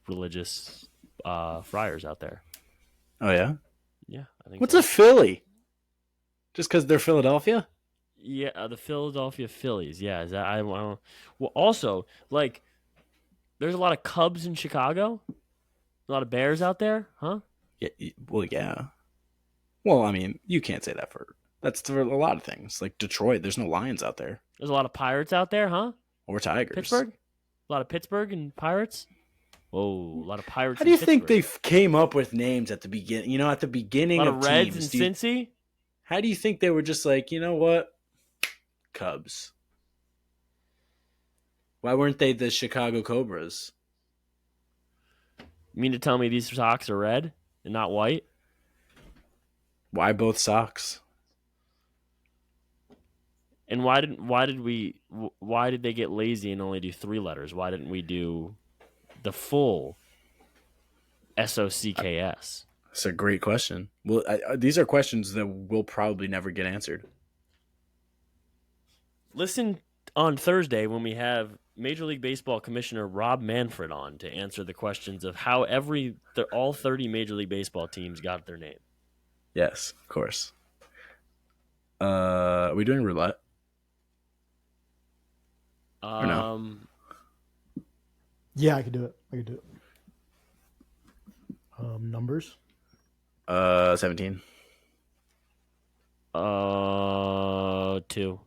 religious friars out there. Oh yeah. Yeah, I think. What's so. a Philly? Just because they're Philadelphia? Yeah, the Philadelphia Phillies. Yeah, is that I don't. Well, also like, there's a lot of Cubs in Chicago. A lot of Bears out there, huh? Yeah. Well, yeah. Well, I mean, you can't say that that's for a lot of things. Like Detroit, there's no Lions out there There's a lot of Pirates out there, huh? or Tigers. Pittsburgh, a lot of Pittsburgh and Pirates. Whoa, a lot of Pirates. How do you in think they Pittsburgh. came up with names at the beginning? You know, at the A beginning lot of of Reds teams, and Cincy? how do you think they were just like, you know what, Cubs? Why weren't they the Chicago Cobras? You mean to tell me these socks are red and not white? Why both socks? And why did they get lazy and only do 3 letters? Why didn't we do the full SOCKS? That's a great question. Well, these are questions that will probably never get answered. Listen on Thursday when we have Major League Baseball Commissioner Rob Manfred on to answer the questions of how all 30 Major League Baseball teams got their name. Yes, of course. Are we doing roulette? No? Yeah, I could do it. Numbers. 17. 2,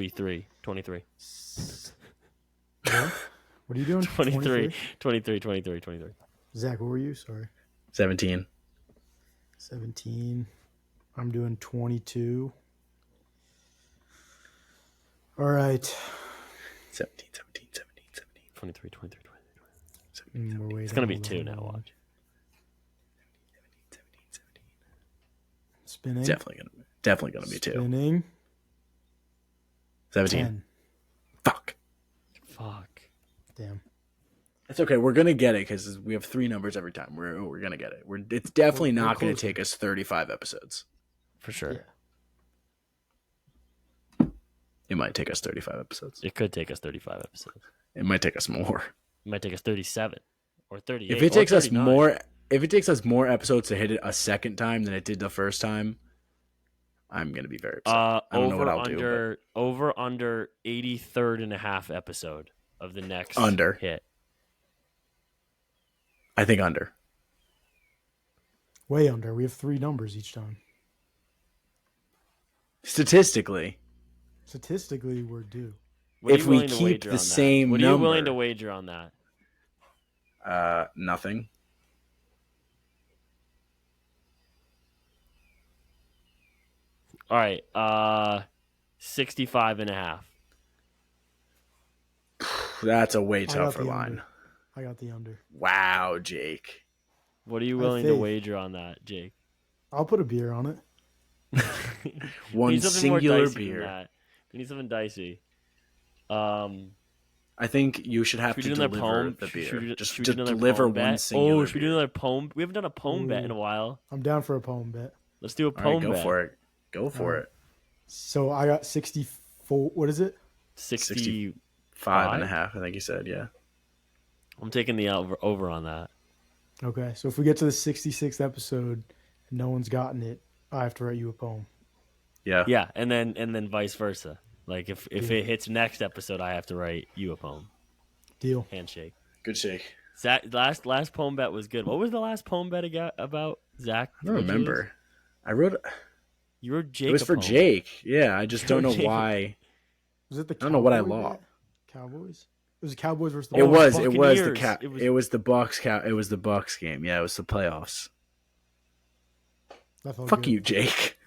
3, 23. Yeah. What are you doing? 23. Zach, what were you? Sorry. 17. 17. I'm doing 22. All right. 17. 23. We're waiting. It's going to be Hold 2 on, now, hold on. watch. Spinning. Definitely gonna be 2. Spinning. 17. 10. Fuck. Damn. It's okay. We're gonna get it because we have 3 numbers every time. We're gonna get it. It's definitely We're not gonna closer. take us 35 episodes. For sure. Yeah. It might take us 35 episodes. It could take us 35 episodes. It might take us more. It might take us 37 or 38. If it takes or us 39. more episodes to hit it a second time than it did the first time, I'm gonna be very upset. I don't know what I'll do. Over under 83rd and a half episode of the next Under. hit. I think under. Way under. We have 3 numbers each time. Statistically, We're due. What are if you we willing to keep wager the on that? same What are you number, willing to wager on that? nothing. All right. 65 and a half. That's a way I got tougher the line. under. I got the under. Wow, Jake. What are you I have willing to faith. wager on that, Jake? I'll put a beer on it. We One need something more singular dicey than beer. that. We need something dicey. I think you should have Should to we do another deliver poem? the beer. Should we Just do another deliver poem one bet? singular Oh, should we do beer. another poem? We haven't done a poem bet in a Ooh. while. I'm down for a poem bet. Let's do a All poem right, go bet. for it. Go for it. So I got 64. What is it? 60. 5.5, I think you said, yeah. I'm taking the over on that. Okay. So if we get to the 66th episode and no one's gotten it, I have to write you a poem. Yeah. Yeah, and then vice versa. Like if it hits next episode, I have to write you a poem. Deal. Handshake. Good shake. Zach, last poem bet was good. What was the last poem bet about Zach? I don't remember. I wrote You're Jake. It was for Jake. Yeah, I just don't know why. Was it the? I don't know what I Cowboy lost. Cowboys. It was the Cowboys versus the It Bucks. was the Buccaneers. it was the Bucks. It was the Bucks game. Yeah, it was the playoffs. That felt Fuck good. you, Jake.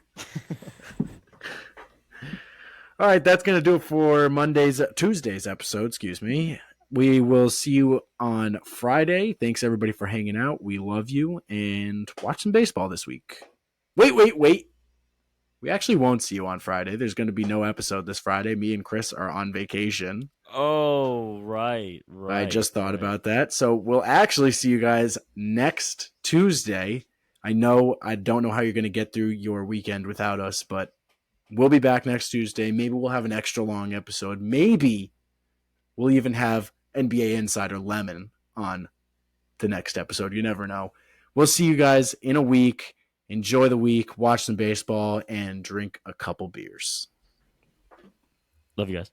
All right, that's going to do it for Tuesday's episode, excuse me. We will see you on Friday. Thanks, everybody, for hanging out. We love you, and watch some baseball this week. Wait. We actually won't see you on Friday. There's going to be no episode this Friday. Me and Chris are on vacation. Oh, right. I just thought about that. So we'll actually see you guys next Tuesday. I don't know how you're going to get through your weekend without us, but we'll be back next Tuesday. Maybe we'll have an extra long episode. Maybe we'll even have NBA Insider Lemon on the next episode. You never know. We'll see you guys in a week. Enjoy the week, watch some baseball, and drink a couple beers. Love you guys.